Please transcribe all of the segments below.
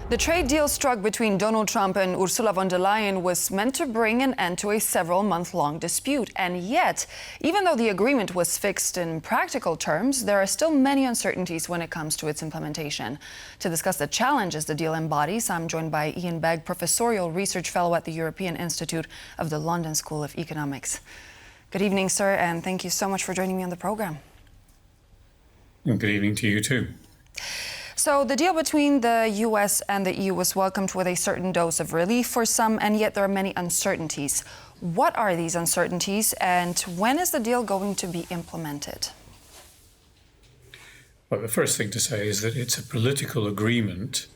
The trade deal struck between Donald Trump and Ursula von der Leyen was meant to bring an end to a several-month-long dispute. And yet, even though the agreement was fixed in practical terms, there are still many uncertainties when it comes to its implementation. To discuss the challenges the deal embodies, I'm joined by Iain Begg, Professorial Research Fellow at the European Institute of the London School of Economics. Good evening, sir, and thank you so much for joining me on the program. Good evening to you too. So the deal between the US and the EU was welcomed with a certain dose of relief for some, and yet there are many uncertainties. What are these uncertainties, and when is the deal going to be implemented? Well, the first thing to say is that it's a political agreement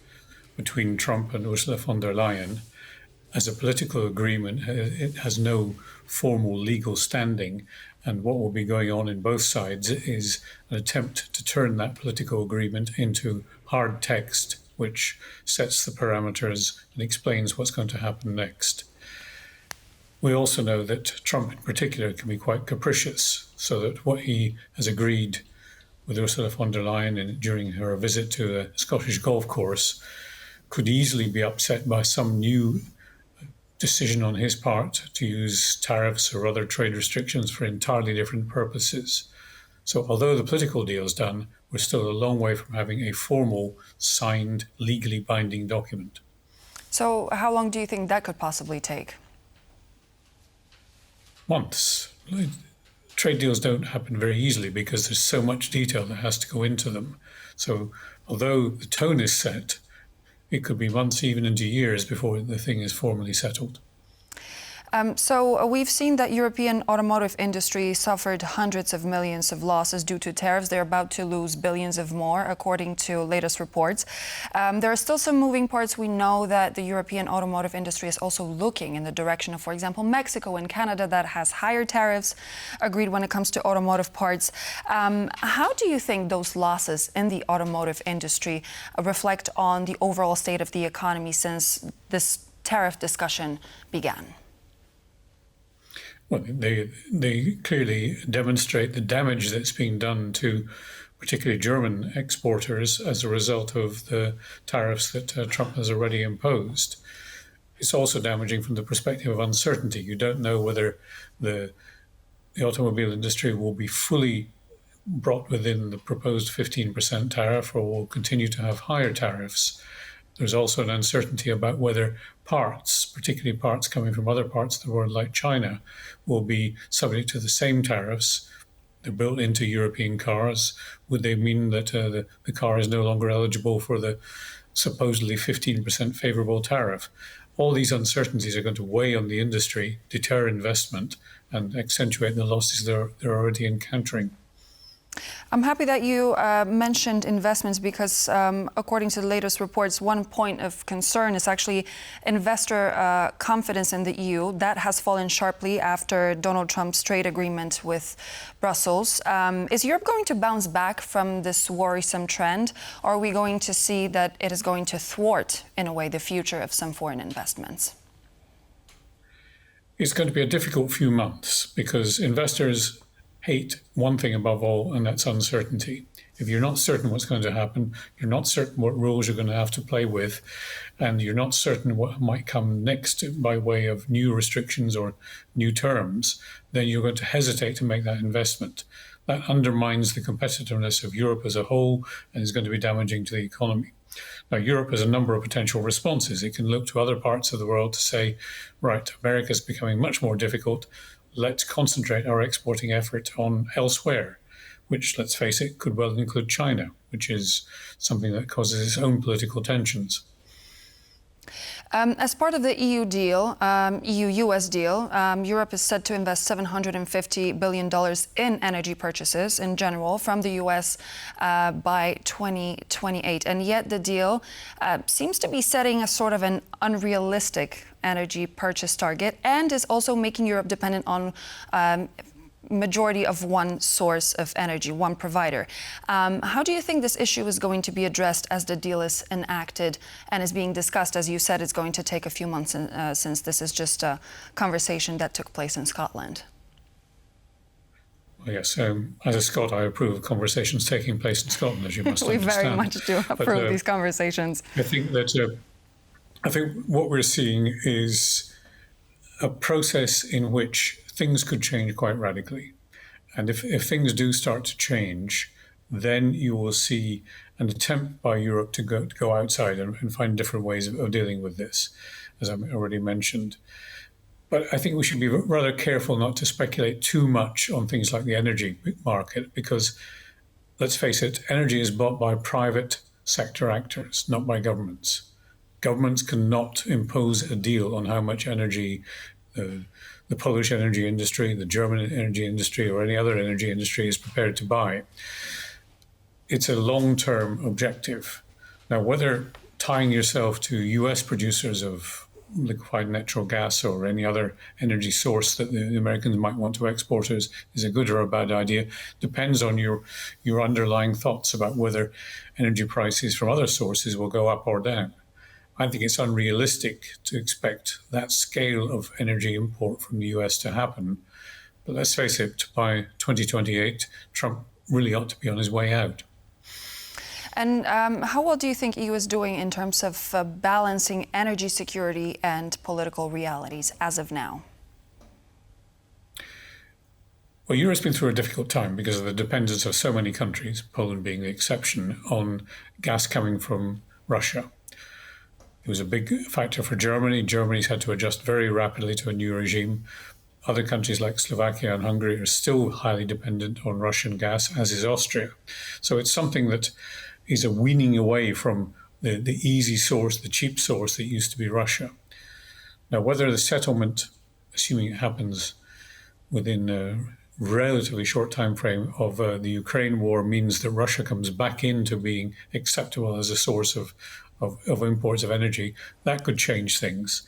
between Trump and Ursula von der Leyen. As a political agreement, it has no formal legal standing, and what will be going on in both sides is an attempt to turn that political agreement into hard text, which sets the parameters and explains what's going to happen next. We also know that Trump in particular can be quite capricious, so that what he has agreed with Ursula von der Leyen during her visit to a Scottish golf course could easily be upset by some new decision on his part to use tariffs or other trade restrictions for entirely different purposes. So although the political deal is done, we're still a long way from having a formal, signed, legally binding document. So how long do you think that could possibly take? Months. Trade deals don't happen very easily because there's so much detail that has to go into them. So although the tone is set, it could be months, even into years, before the thing is formally settled. So we've seen that European automotive industry suffered hundreds of millions of losses due to tariffs. They're about to lose billions of more, according to latest reports. There are still some moving parts. We know that the European automotive industry is also looking in the direction of, for example, Mexico and Canada, that has higher tariffs agreed when it comes to automotive parts. How do you think those losses in the automotive industry reflect on the overall state of the economy since this tariff discussion began? Well, they clearly demonstrate the damage that's being done to particularly German exporters as a result of the tariffs that Trump has already imposed. It's also damaging from the perspective of uncertainty. You don't know whether the automobile industry will be fully brought within the proposed 15% tariff or will continue to have higher tariffs. There's also an uncertainty about whether parts, particularly parts coming from other parts of the world like China, will be subject to the same tariffs. They're built into European cars. Would they mean that the car is no longer eligible for the supposedly 15% favorable tariff? All these uncertainties are going to weigh on the industry, deter investment, and accentuate the losses they're already encountering. I'm happy that you mentioned investments because according to the latest reports, one point of concern is actually investor confidence in the EU. That has fallen sharply after Donald Trump's trade agreement with Brussels. Is Europe going to bounce back from this worrisome trend, or are we going to see that it is going to thwart, in a way, the future of some foreign investments? It's going to be a difficult few months because investors hate one thing above all, and that's uncertainty. If you're not certain what's going to happen, you're not certain what rules you're going to have to play with, and you're not certain what might come next by way of new restrictions or new terms, then you're going to hesitate to make that investment. That undermines the competitiveness of Europe as a whole and is going to be damaging to the economy. Now, Europe has a number of potential responses. It can look to other parts of the world to say, right, America's becoming much more difficult. Let's concentrate our exporting effort on elsewhere, which, let's face it, could well include China, which is something that causes its own political tensions. As part of the EU deal, EU-US deal, Europe is set to invest $750 billion in energy purchases in general from the US by 2028. And yet the deal seems to be setting a sort of an unrealistic energy purchase target and is also making Europe dependent on majority of one source of energy, one provider. How do you think this issue is going to be addressed as the deal is enacted and is being discussed? As you said, it's going to take a few months since this is just a conversation that took place in Scotland. Well, yes, as a Scot, I approve of conversations taking place in Scotland, as you must We understand. very much do But approve these conversations. I think that I think what we're seeing is a process in which things could change quite radically. And if things do start to change, then you will see an attempt by Europe to go outside and find different ways of dealing with this, as I already mentioned. But I think we should be rather careful not to speculate too much on things like the energy market, because let's face it, energy is bought by private sector actors, not by governments. Governments cannot impose a deal on how much energy the Polish energy industry, the German energy industry, or any other energy industry is prepared to buy. It's a long-term objective. Now, whether tying yourself to US producers of liquefied natural gas or any other energy source that the Americans might want to export is a good or a bad idea depends on your underlying thoughts about whether energy prices from other sources will go up or down. I think it's unrealistic to expect that scale of energy import from the US to happen. But let's face it, by 2028, Trump really ought to be on his way out. And how well do you think EU is doing in terms of balancing energy security and political realities as of now? Well, Europe's been through a difficult time because of the dependence of so many countries, Poland being the exception, on gas coming from Russia. It was a big factor for Germany. Germany's had to adjust very rapidly to a new regime. Other countries like Slovakia and Hungary are still highly dependent on Russian gas, as is Austria. So it's something that is a weaning away from the easy source, the cheap source that used to be Russia. Now, whether the settlement, assuming it happens within a relatively short time frame of the Ukraine war, means that Russia comes back into being acceptable as a source of imports of energy, that could change things.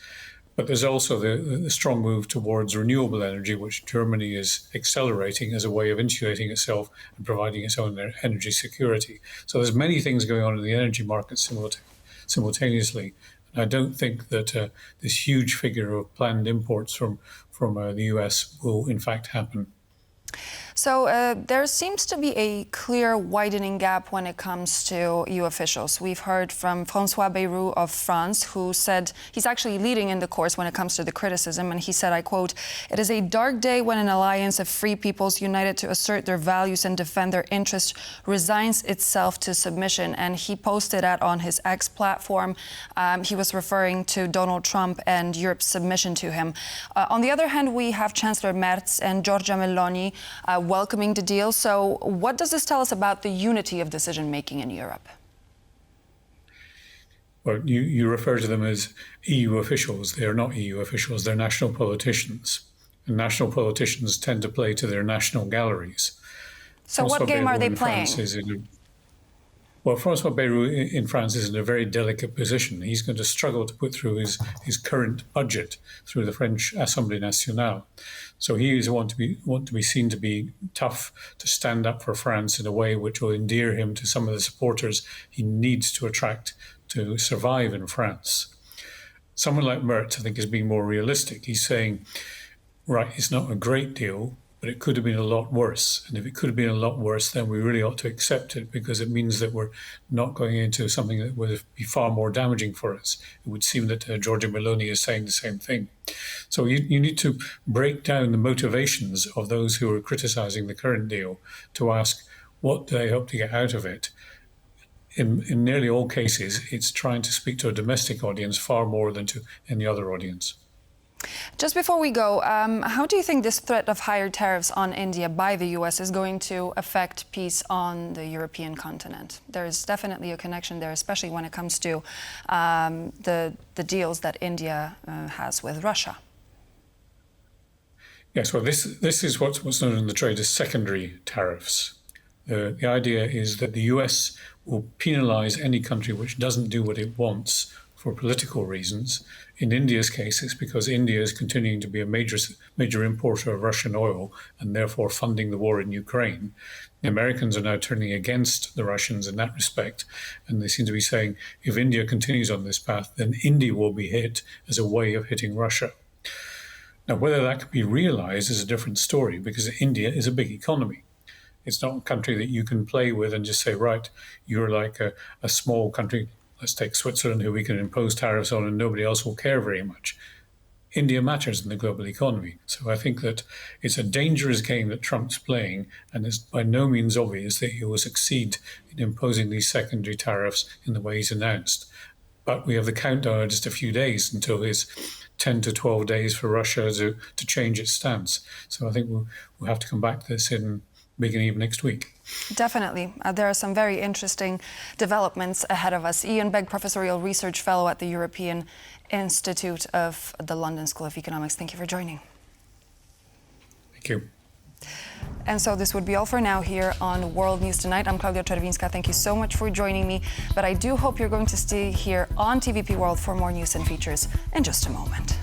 But there's also the strong move towards renewable energy, which Germany is accelerating as a way of insulating itself and providing its own energy security. So there's many things going on in the energy market simultaneously. And I don't think that this huge figure of planned imports from the US will in fact happen. So there seems to be a clear widening gap when it comes to EU officials. We've heard from François Bayrou of France, who said he's actually leading in the course when it comes to the criticism. And he said, I quote, "It is a dark day when an alliance of free peoples united to assert their values and defend their interests resigns itself to submission." And he posted that on his X platform. He was referring to Donald Trump and Europe's submission to him. On the other hand, we have Chancellor Merz and Giorgia Meloni welcoming the deal. So what does this tell us about the unity of decision-making in Europe? Well, you refer to them as EU officials. They are not EU officials. They're national politicians. And national politicians tend to play to their national galleries. So what game are they playing? Well, François Bayrou in France is in a very delicate position. He's going to struggle to put through his current budget through the French Assemblée Nationale. So he is want to be seen to be tough, to stand up for France in a way which will endear him to some of the supporters he needs to attract to survive in France. Someone like Merz, I think, is being more realistic. He's saying, right, it's not a great deal, but it could have been a lot worse. And if it could have been a lot worse, then we really ought to accept it, because it means that we're not going into something that would be far more damaging for us. It would seem that Giorgia Meloni is saying the same thing. So you need to break down the motivations of those who are criticizing the current deal to ask what do they hope to get out of it. In nearly all cases, it's trying to speak to a domestic audience far more than to any other audience. Just before we go, how do you think this threat of higher tariffs on India by the US is going to affect peace on the European continent? There is definitely a connection there, especially when it comes to the deals that India has with Russia. Yes, well, this is what's known in the trade as secondary tariffs. The idea is that the US will penalize any country which doesn't do what it wants for political reasons. In India's case, it's because India is continuing to be a major importer of Russian oil and therefore funding the war in Ukraine. The Americans are now turning against the Russians in that respect, and they seem to be saying if India continues on this path, then India will be hit as a way of hitting Russia. Now, whether that can be realized is a different story, because India is a big economy. It's not a country that you can play with and just say, right, you're like a small country. Let's take Switzerland, who we can impose tariffs on and nobody else will care very much. India matters in the global economy. So I think that it's a dangerous game that Trump's playing, and it's by no means obvious that he will succeed in imposing these secondary tariffs in the way he's announced. But we have the countdown of just a few days until his 10 to 12 days for Russia to change its stance. So I think we'll have to come back to this in beginning of next week. Definitely. There are some very interesting developments ahead of us. Iain Begg, Professorial Research Fellow at the European Institute of the London School of Economics. Thank you for joining. Thank you. And so this would be all for now here on World News Tonight. I'm Klaudia Czerwińska. Thank you so much for joining me. But I do hope you're going to stay here on TVP World for more news and features in just a moment.